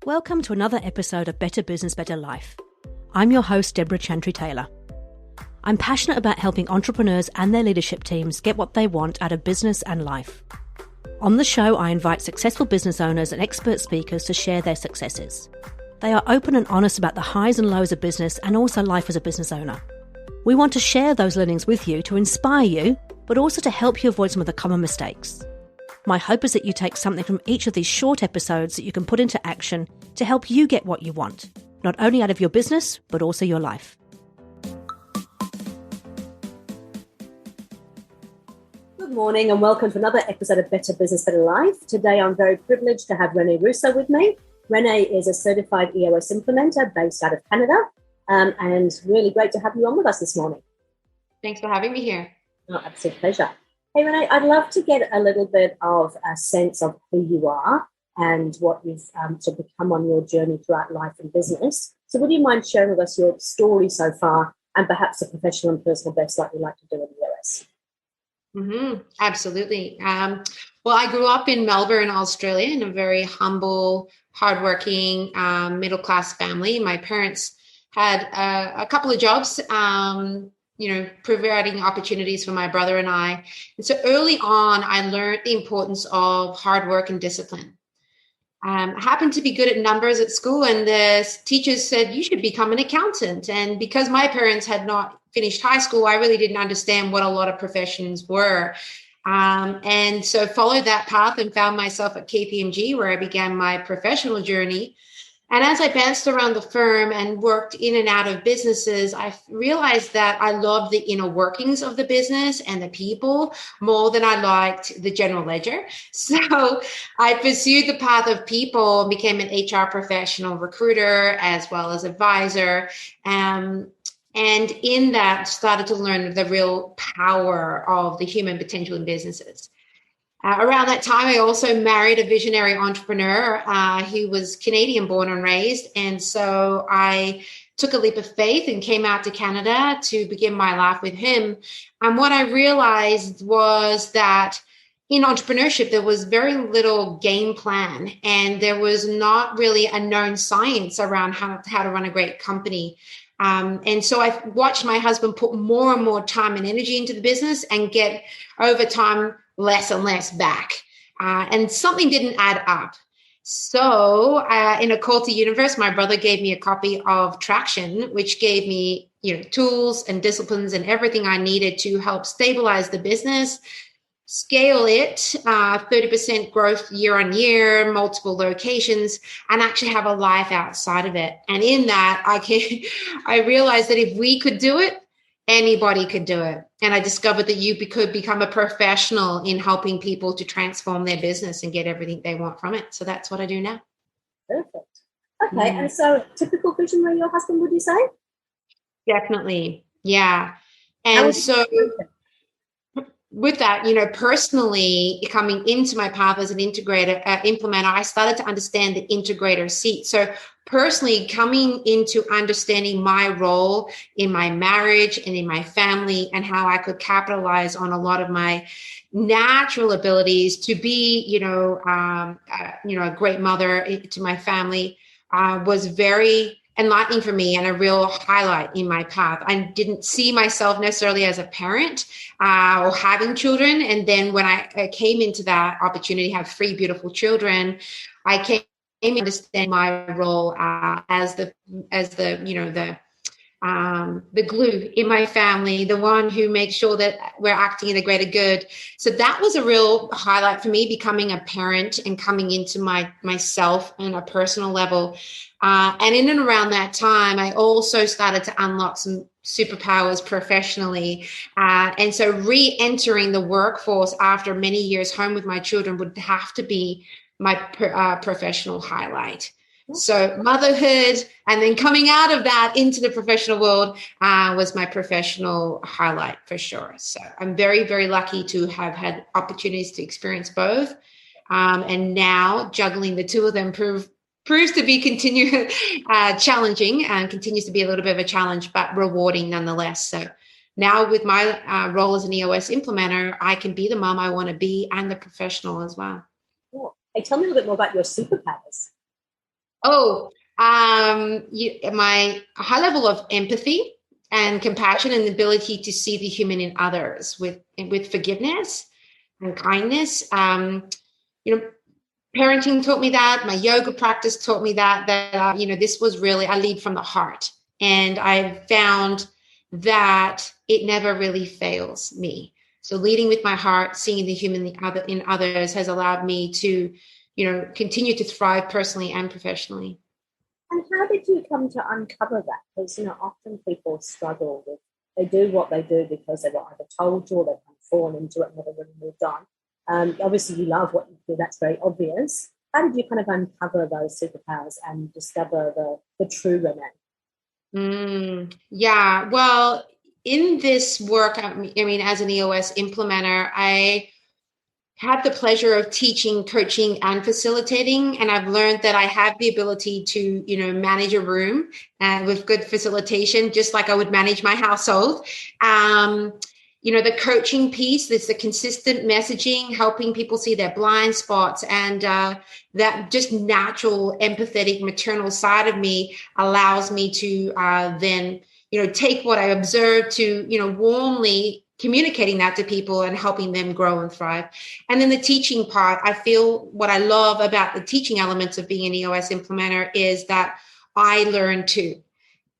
Welcome to another episode of Better Business, Better Life. I'm your host, Debra Chantry-Taylor. I'm passionate about helping entrepreneurs and their leadership teams get what they want out of business and life. On the show, I invite successful business owners and expert speakers to share their successes. They are open and honest about the highs and lows of business and also life as a business owner. We want to share those learnings with you to inspire you, but also to help you avoid some of the common mistakes. My hope is that you take something from each of these short episodes that you can put into action to help you get what you want, not only out of your business, but also your life. Good morning and welcome to another episode of Better Business, Better Life. Today I'm very privileged to have Renee Russo with me. Renee is a Certified EOS Implementer based out of Canada, and really great to have you on with us this morning. Thanks for having me here. Oh, absolute pleasure. Hey, Renee, I'd love to get a little bit of a sense of who you are and what you've sort of become on your journey throughout life and business. So would you mind sharing with us your story so far and perhaps a professional and personal best like we like to do in the EOS? Absolutely. Well, I grew up in Melbourne, Australia, in a very humble, hardworking, middle-class family. My parents had a couple of jobs, providing opportunities for my brother and I. And so early on, I learned the importance of hard work and discipline. I happened to be good at numbers at school, and the teachers said, you should become an accountant. And because my parents had not finished high school, I really didn't understand what a lot of professions were. And so followed that path and found myself at KPMG, where I began my professional journey. And as I bounced around the firm and worked in and out of businesses, I realized that I loved the inner workings of the business and the people more than I liked the general ledger. So I pursued the path of people and became an HR professional, recruiter, as well as advisor. And in that, started to learn the real power of the human potential in businesses. Around that time, I also married a visionary entrepreneur. He was Canadian born and raised. And so I took a leap of faith and came out to Canada to begin my life with him. And what I realized was that in entrepreneurship, there was very little game plan, and there was not really a known science around how to run a great company. And so I watched my husband put more and more time and energy into the business and get over time less and less back. And something didn't add up. So in a call to universe, my brother gave me a copy of Traction, which gave me tools and disciplines and everything I needed to help stabilize the business, scale it, 30% growth year on year, multiple locations, and actually have a life outside of it. And in that, I realized that if we could do it, anybody could do it. And I discovered that you could become a professional in helping people to transform their business and get everything they want from it. So that's what I do now. Perfect. Okay. And so typical visionary, your husband, would you say? Definitely. Yeah. And so with that, personally coming into my path as an integrator, implementer, I started to understand the integrator seat. So personally coming into understanding my role in my marriage and in my family and how I could capitalize on a lot of my natural abilities to be, a great mother to my family was very enlightening for me and a real highlight in my path. I didn't see myself necessarily as a parent or having children. And then when I came into that opportunity to have 3 beautiful children, I came to understand my role as the glue in my family, the one who makes sure that we're acting in the greater good. So that was a real highlight for me, becoming a parent and coming into myself on a personal level. And in and around that time, I also started to unlock some superpowers professionally. And so re-entering the workforce after many years home with my children would have to be my professional highlight. So motherhood and then coming out of that into the professional world was my professional highlight for sure. So I'm very, very lucky to have had opportunities to experience both. And now juggling the two of them proves to be challenging and continues to be a little bit of a challenge, but rewarding nonetheless. So now with my role as an EOS implementer, I can be the mom I want to be and the professional as well. Cool. Hey, tell me a little bit more about your superpowers. My high level of empathy and compassion and the ability to see the human in others with forgiveness and kindness. Parenting taught me that. My yoga practice taught me that this was really, I lead from the heart. And I found that it never really fails me. So leading with my heart, seeing the human in others has allowed me to, continue to thrive personally and professionally. And how did you come to uncover that? Because, often people struggle with, they do what they do because they were either told to or they've fallen into it and never really moved on. Obviously, you love what you do. That's very obvious. How did you kind of uncover those superpowers and discover the true Renee? Yeah, well, in this work, I mean, as an EOS implementer, I had the pleasure of teaching, coaching, and facilitating. And I've learned that I have the ability to, manage a room with good facilitation, just like I would manage my household. The coaching piece, there's the consistent messaging, helping people see their blind spots, and that just natural, empathetic, maternal side of me allows me to then, take what I observe to, warmly communicating that to people and helping them grow and thrive. And then the teaching part, I feel what I love about the teaching elements of being an EOS implementer is that I learn too.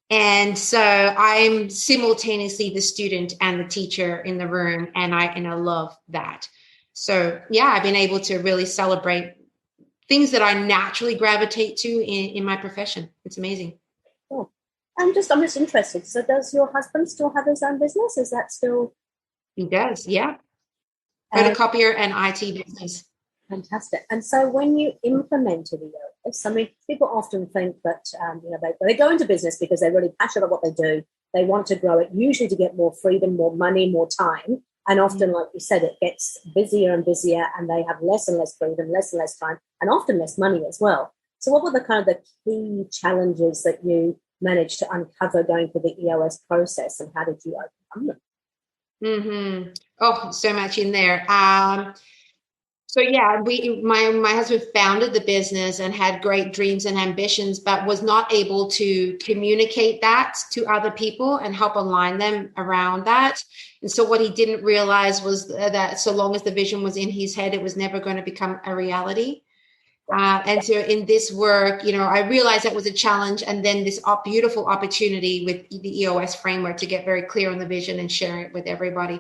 And so I'm simultaneously the student and the teacher in the room, and I love that. So yeah, I've been able to really celebrate things that I naturally gravitate to in my profession. It's amazing. Cool. I'm just interested. So does your husband still have his own business? Is that still? He does, yeah. Photocopier and IT business. Fantastic. And so when you implemented EOS, people often think that, they go into business because they're really passionate about what they do. They want to grow it, usually to get more freedom, more money, more time. And often, like you said, it gets busier and busier and they have less and less freedom, less and less time, and often less money as well. So what were the key challenges that you managed to uncover going through the EOS process, and how did you overcome them? Oh, so much in there. So yeah, my husband founded the business and had great dreams and ambitions, but was not able to communicate that to other people and help align them around that. And so what he didn't realize was that so long as the vision was in his head, it was never going to become a reality. And so in this work, I realized that was a challenge. And then this beautiful opportunity with the EOS framework to get very clear on the vision and share it with everybody.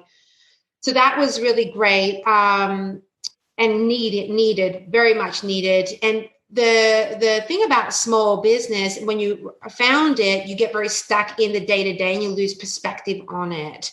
So that was really great. And needed, very much needed. And the thing about small business, when you found it, you get very stuck in the day-to-day and you lose perspective on it.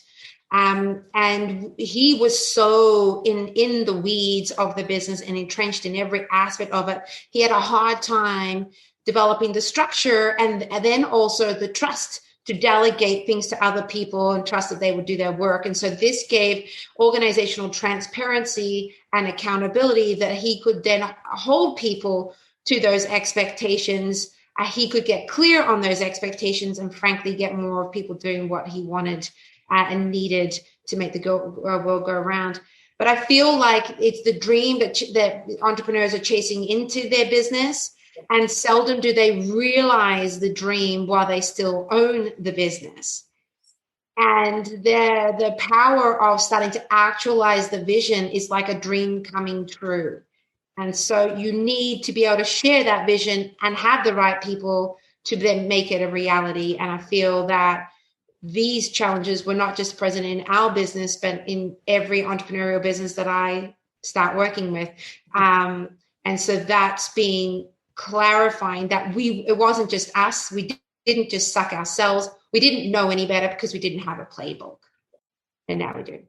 And he was so in the weeds of the business and entrenched in every aspect of it. He had a hard time developing the structure and then also the trust to delegate things to other people and trust that they would do their work. And so this gave organizational transparency and accountability that he could then hold people to those expectations. He could get clear on those expectations and frankly get more of people doing what he wanted and needed to make the world go around. But I feel like it's the dream that entrepreneurs are chasing into their business, and seldom do they realize the dream while they still own the business. And the power of starting to actualize the vision is like a dream coming true. And so you need to be able to share that vision and have the right people to then make it a reality. And I feel that these challenges were not just present in our business, but in every entrepreneurial business that I start working with. And so that's been clarifying that it wasn't just us. We didn't just suck ourselves. We didn't know any better because we didn't have a playbook. And now we do.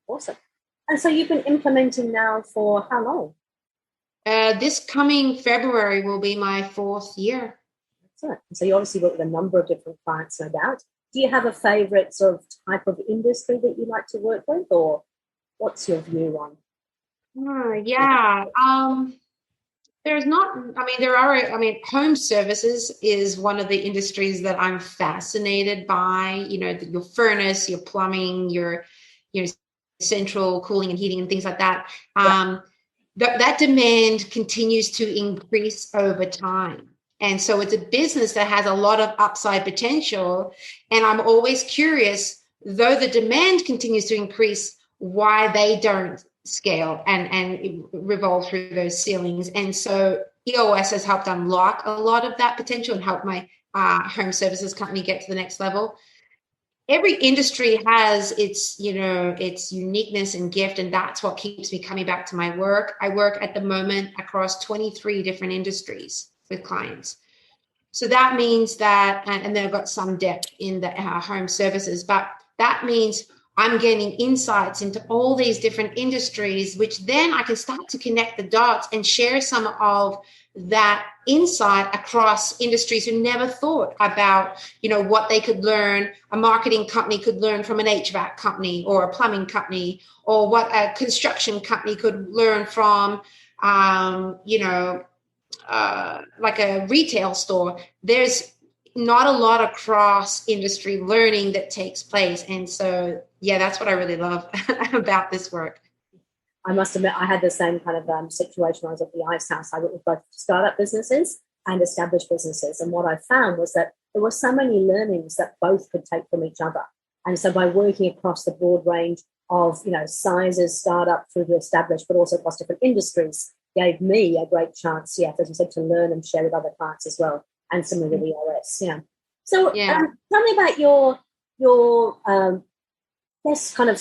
Awesome. And so you've been implementing now for how long? This coming February will be my 4th year. Excellent. So you obviously work with a number of different clients, no doubt. Do you have a favorite sort of type of industry that you like to work with, or what's your view on? There's not, home services is one of the industries that I'm fascinated by, your furnace, your plumbing, your central cooling and heating and things like that. That demand continues to increase over time. And so it's a business that has a lot of upside potential. And I'm always curious, though the demand continues to increase, why they don't scale and revolve through those ceilings. And so EOS has helped unlock a lot of that potential and help my home services company get to the next level. Every industry has its, its uniqueness and gift, and that's what keeps me coming back to my work. I work at the moment across 23 different industries with clients. So that means that, and then I've got some depth in the home services, but that means I'm gaining insights into all these different industries, which then I can start to connect the dots and share some of that insight across industries who never thought about, what they could learn. A marketing company could learn from an HVAC company or a plumbing company, or what a construction company could learn from, like a retail store. There's not a lot of cross industry learning that takes place. And so, yeah, that's what I really love about this work. I must admit, I had the same kind of situation when I was at the Ice House. I worked with both startup businesses and established businesses. And what I found was that there were so many learnings that both could take from each other. And so by working across the broad range of, sizes, startup through to established, but also across different industries, gave me a great chance, as you said, to learn and share with other clients as well. And similarly with EOS, So tell me about your best kind of,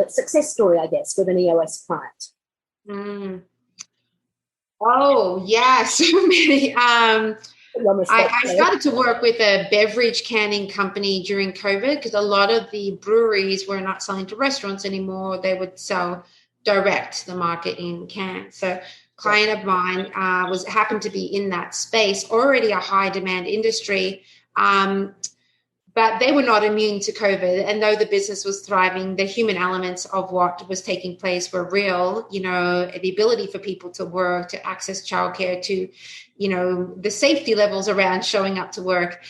success story, I guess, with an EOS client. Oh, yeah, so many. I started to work with a beverage canning company during COVID because a lot of the breweries were not selling to restaurants anymore. They would sell direct to the market in cans. So client of mine happened to be in that space, already a high demand industry, but they were not immune to COVID. And though the business was thriving, the human elements of what was taking place were real, the ability for people to work, to access childcare, to, the safety levels around showing up to work.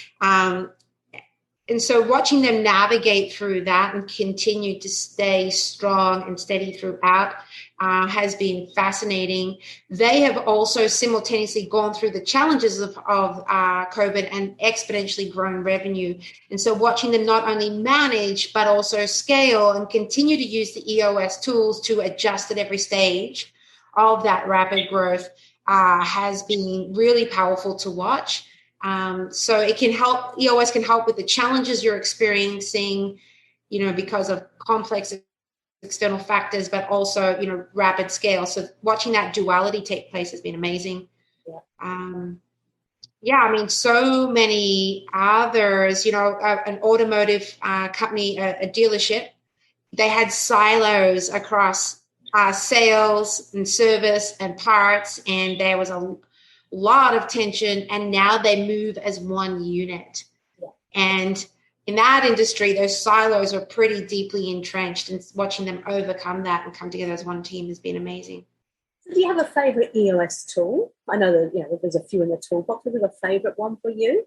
And so watching them navigate through that and continue to stay strong and steady throughout has been fascinating. They have also simultaneously gone through the challenges of COVID and exponentially grown revenue. And so watching them not only manage, but also scale and continue to use the EOS tools to adjust at every stage of that rapid growth has been really powerful to watch. So it can help, EOS can help with the challenges you're experiencing, because of complex external factors, but also, rapid scale. So watching that duality take place has been amazing. So many others, an automotive company, a dealership, they had silos across sales and service and parts, and there was a lot of tension, and now they move as one unit. And in that industry, those silos are pretty deeply entrenched, and watching them overcome that and come together as one team has been amazing. Do you have a favorite EOS tool? I know that there's a few in the toolbox. Is there a favorite one for you?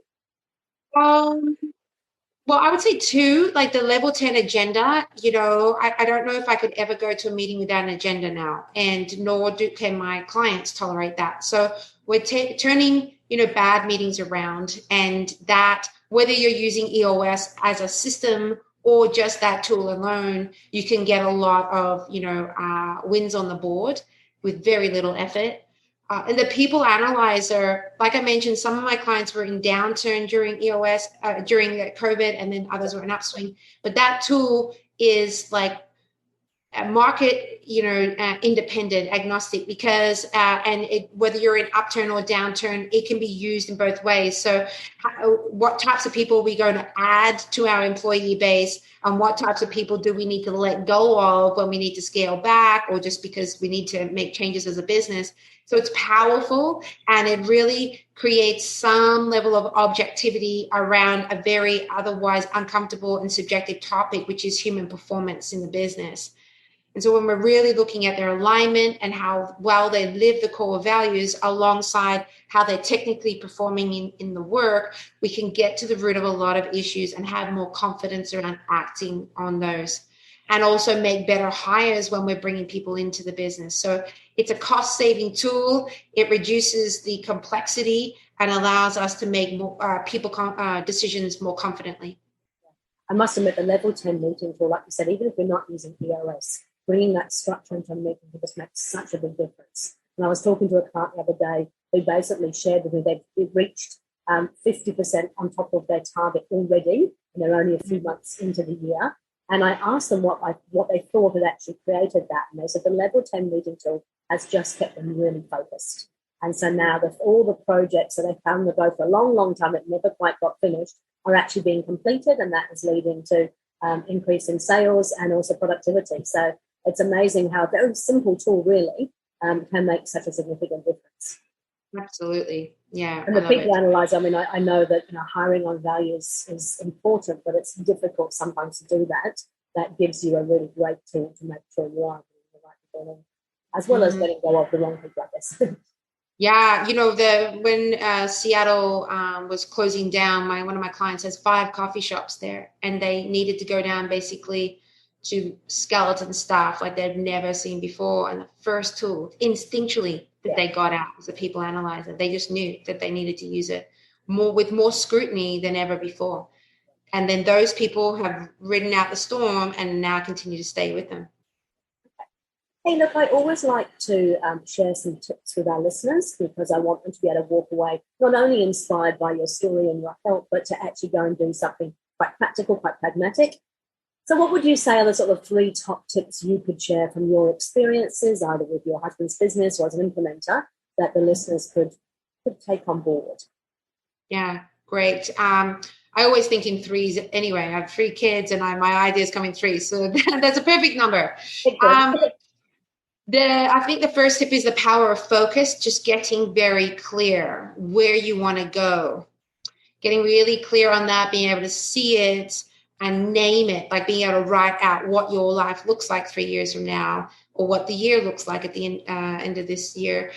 Well, I would say two, like the level 10 agenda. I don't know if I could ever go to a meeting without an agenda now, and nor can my clients tolerate that. So we're turning, bad meetings around, and that whether you're using EOS as a system or just that tool alone, you can get a lot of, wins on the board with very little effort. And the people analyzer, like I mentioned, some of my clients were in downturn during EOS, during COVID, and then others were in upswing. But that tool is like a market, independent, agnostic, because whether you're in upturn or downturn, it can be used in both ways. So what types of people are we going to add to our employee base, and what types of people do we need to let go of when we need to scale back, or just because we need to make changes as a business? So it's powerful, and it really creates some level of objectivity around a very otherwise uncomfortable and subjective topic, which is human performance in the business. And so when we're really looking at their alignment and how well they live the core values alongside how they're technically performing in the work, we can get to the root of a lot of issues and have more confidence around acting on those, and also make better hires when we're bringing people into the business. So it's a cost-saving tool. It reduces the complexity and allows us to make more decisions more confidently. I must admit, the level 10 meetings, well, like you said, even if we're not using EOS, bringing that structure into a meeting just makes such a big difference. And I was talking to a client the other day who basically shared with me they've reached 50% on top of their target already, and they're only a few months into the year. And I asked them what they thought had actually created that. And they said the level 10 meeting tool has just kept them really focused. And so now that all the projects that they've found to go for a long, long time that never quite got finished are actually being completed, and that is leading to increase in sales and also productivity. So it's amazing how a very simple tool really can make such a significant difference. Absolutely. Yeah. And the people analyzer, I mean, I know that hiring on value is important, but it's difficult sometimes to do that. That gives you a really great tool to make sure you are doing the right people, as well as letting go of the wrong people, I guess. Yeah, when Seattle was closing down, one of my clients has 5 coffee shops there, and they needed to go down basically to skeleton staff like they've never seen before. And the first tool, instinctually, that they got out was the people analyzer. They just knew that they needed to use it with more scrutiny than ever before. And then those people have ridden out the storm and now continue to stay with them. Hey, look, I always like to share some tips with our listeners because I want them to be able to walk away not only inspired by your story and your help, but to actually go and do something quite practical, quite pragmatic. So what would you say are the sort of 3 top tips you could share from your experiences, either with your husband's business or as an implementer, that the listeners could take on board? Yeah, great. I always think in 3s anyway. I have 3 kids and my ideas come in 3. So that's a perfect number. I think the first tip is the power of focus, just getting very clear where you want to go, getting really clear on that, being able to see it and name it, like being able to write out what your life looks like 3 years from now, or what the year looks like at the end of this year,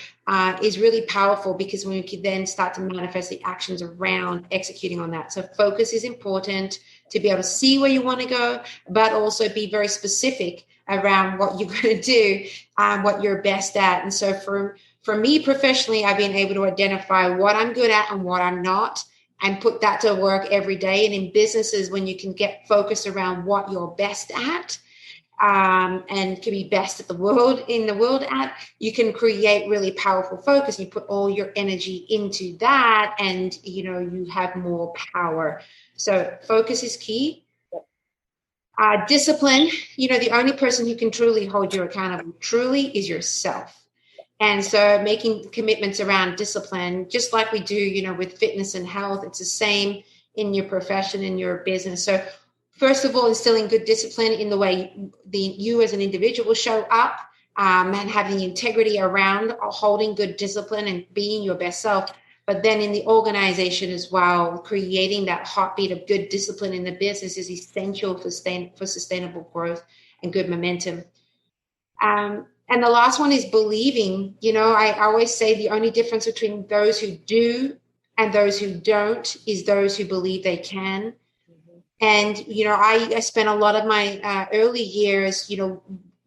is really powerful, because when you can then start to manifest the actions around executing on that. So focus is important to be able to see where you want to go, but also be very specific around what you're going to do, what you're best at. And so for me professionally, I've been able to identify what I'm good at and what I'm not, and put that to work every day. And in businesses, when you can get focused around what you're best at, and can be best in the world at, you can create really powerful focus. You put all your energy into that, and you have more power. So focus is key. Discipline, the only person who can truly hold you accountable truly is yourself. And so making commitments around discipline, just like we do, with fitness and health, it's the same in your profession, in your business. So first of all, instilling good discipline in the way you as an individual show up, and having integrity around holding good discipline and being your best self. But then in the organization as well, creating that heartbeat of good discipline in the business is essential for sustainable growth and good momentum. And the last one is believing. I always say the only difference between those who do and those who don't is those who believe they can. And, I spent a lot of my early years,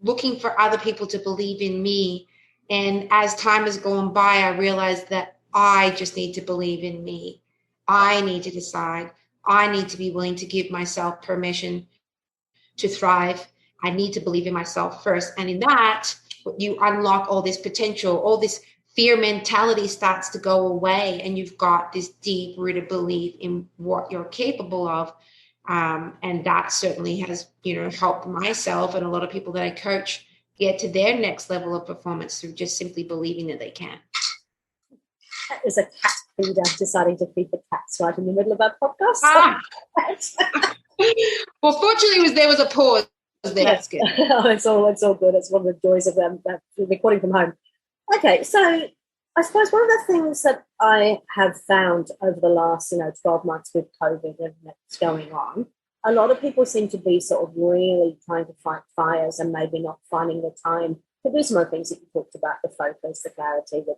looking for other people to believe in me. And as time has gone by, I realized that I just need to believe in me. I need to decide. I need to be willing to give myself permission to thrive. I need to believe in myself first. And in that, you unlock all this potential, all this fear mentality starts to go away. And you've got this deep rooted belief in what you're capable of. And that certainly has, helped myself and a lot of people that I coach get to their next level of performance through just simply believing that they can. That is a cat feeder deciding to feed the cats right in the middle of our podcast. Well, fortunately, there was a pause there. That's good. It's all good. It's one of the joys of recording from home. Okay, so I suppose one of the things that I have found over the last 12 months with COVID and that's going on, a lot of people seem to be sort of really trying to fight fires and maybe not finding the time to do some of the things that you talked about, the focus, the clarity, the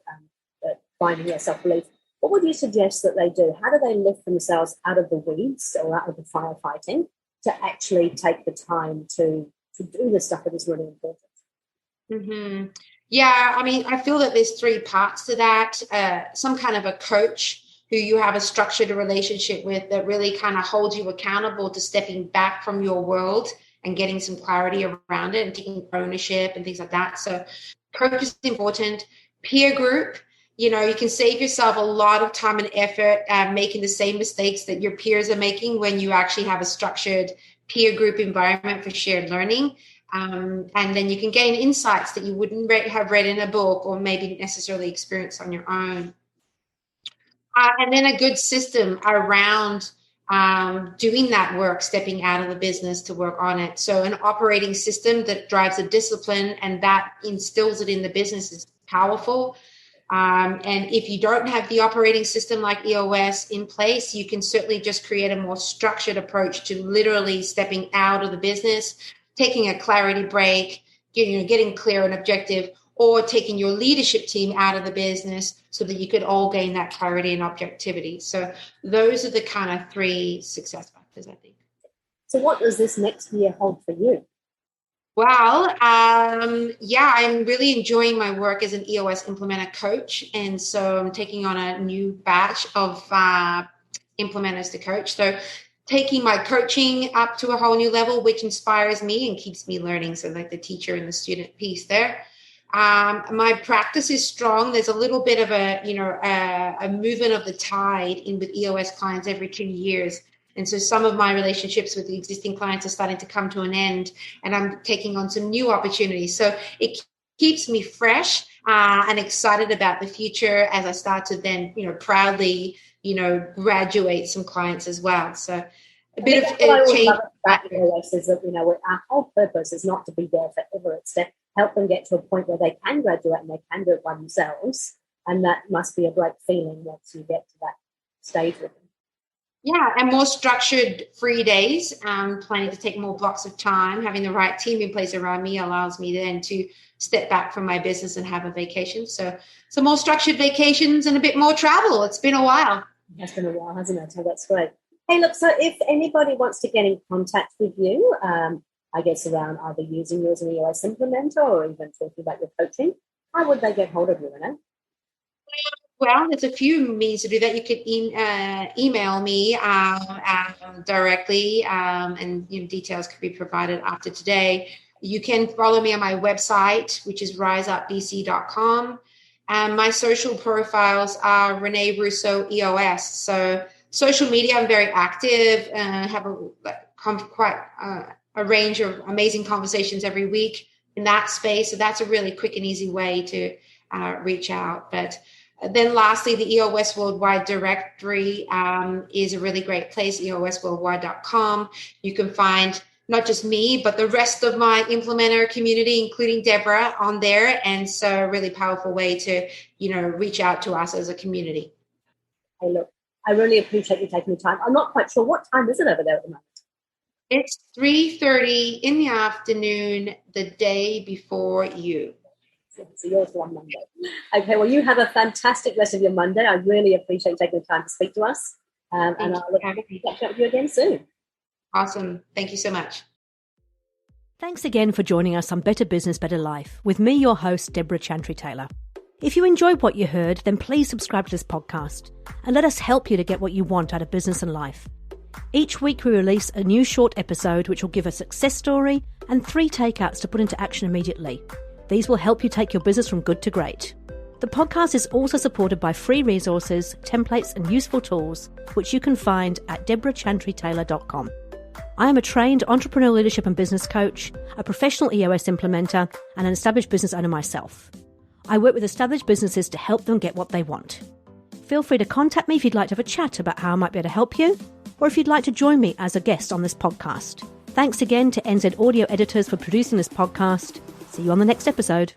finding their self-belief. What would you suggest that they do? How do they lift themselves out of the weeds or out of the firefighting to actually take the time to do the stuff that is really important? Mm-hmm. Yeah, I feel that there's 3 parts to that. Some kind of a coach who you have a structured relationship with that really kind of holds you accountable to stepping back from your world and getting some clarity around it and taking ownership and things like that. So coach is important. Peer group, you can save yourself a lot of time and effort making the same mistakes that your peers are making when you actually have a structured peer group environment for shared learning. And then you can gain insights that you wouldn't have read in a book or maybe necessarily experience on your own. And then a good system around doing that work, stepping out of the business to work on it. So an operating system that drives a discipline and that instills it in the business is powerful. And if you don't have the operating system like EOS in place, you can certainly just create a more structured approach to literally stepping out of the business, taking a clarity break, getting clear and objective, or taking your leadership team out of the business so that you could all gain that clarity and objectivity. So those are the kind of 3 success factors, I think. So what does this next year hold for you? Well, I'm really enjoying my work as an EOS Implementer coach. And so I'm taking on a new batch of implementers to coach. So taking my coaching up to a whole new level, which inspires me and keeps me learning. So like the teacher and the student piece there. My practice is strong. There's a little bit of a movement of the tide in with EOS clients every 2 years. And so some of my relationships with the existing clients are starting to come to an end, and I'm taking on some new opportunities. So it keeps me fresh and excited about the future as I start to then, proudly, graduate some clients as well. So a bit of change. About EOS is that, our whole purpose is not to be there forever. It's to help them get to a point where they can graduate and they can do it by themselves. And that must be a great feeling once you get to that stage with them. Yeah, and more structured free days, planning to take more blocks of time, having the right team in place around me allows me then to step back from my business and have a vacation. So some more structured vacations and a bit more travel. It's been a while. It's been a while, hasn't it? So that's great. Hey, look, so if anybody wants to get in contact with you, I guess around either using you as an EOS implementer or even talking about your coaching, how would they get hold of you, Renee? Well, there's a few means to do that. You could email me directly, and details could be provided after today. You can follow me on my website, which is riseupbc.com. And my social profiles are Renee Russo EOS. So social media, I'm very active and have quite a range of amazing conversations every week in that space. So that's a really quick and easy way to reach out. But then lastly, the EOS Worldwide Directory is a really great place, eosworldwide.com. You can find not just me, but the rest of my implementer community, including Debra, on there. And so a really powerful way to, reach out to us as a community. Hey, look, I really appreciate you taking the time. I'm not quite sure. What time is it over there at the moment? It's 3:30 in the afternoon, the day before you. So yours on Monday. Okay, well, you have a fantastic rest of your Monday. I really appreciate you taking the time to speak to us. And I'll look forward to catching up with you again soon. Awesome. Thank you so much. Thanks again for joining us on Better Business, Better Life with me, your host, Debra Chantry-Taylor. If you enjoyed what you heard, then please subscribe to this podcast and let us help you to get what you want out of business and life. Each week we release a new short episode which will give a success story and 3 takeouts to put into action immediately. These will help you take your business from good to great. The podcast is also supported by free resources, templates and useful tools, which you can find at debrachantrytaylor.com. I am a trained entrepreneurial leadership and business coach, a professional EOS implementer, and an established business owner myself. I work with established businesses to help them get what they want. Feel free to contact me if you'd like to have a chat about how I might be able to help you, or if you'd like to join me as a guest on this podcast. Thanks again to NZ Audio Editors for producing this podcast. See you on the next episode.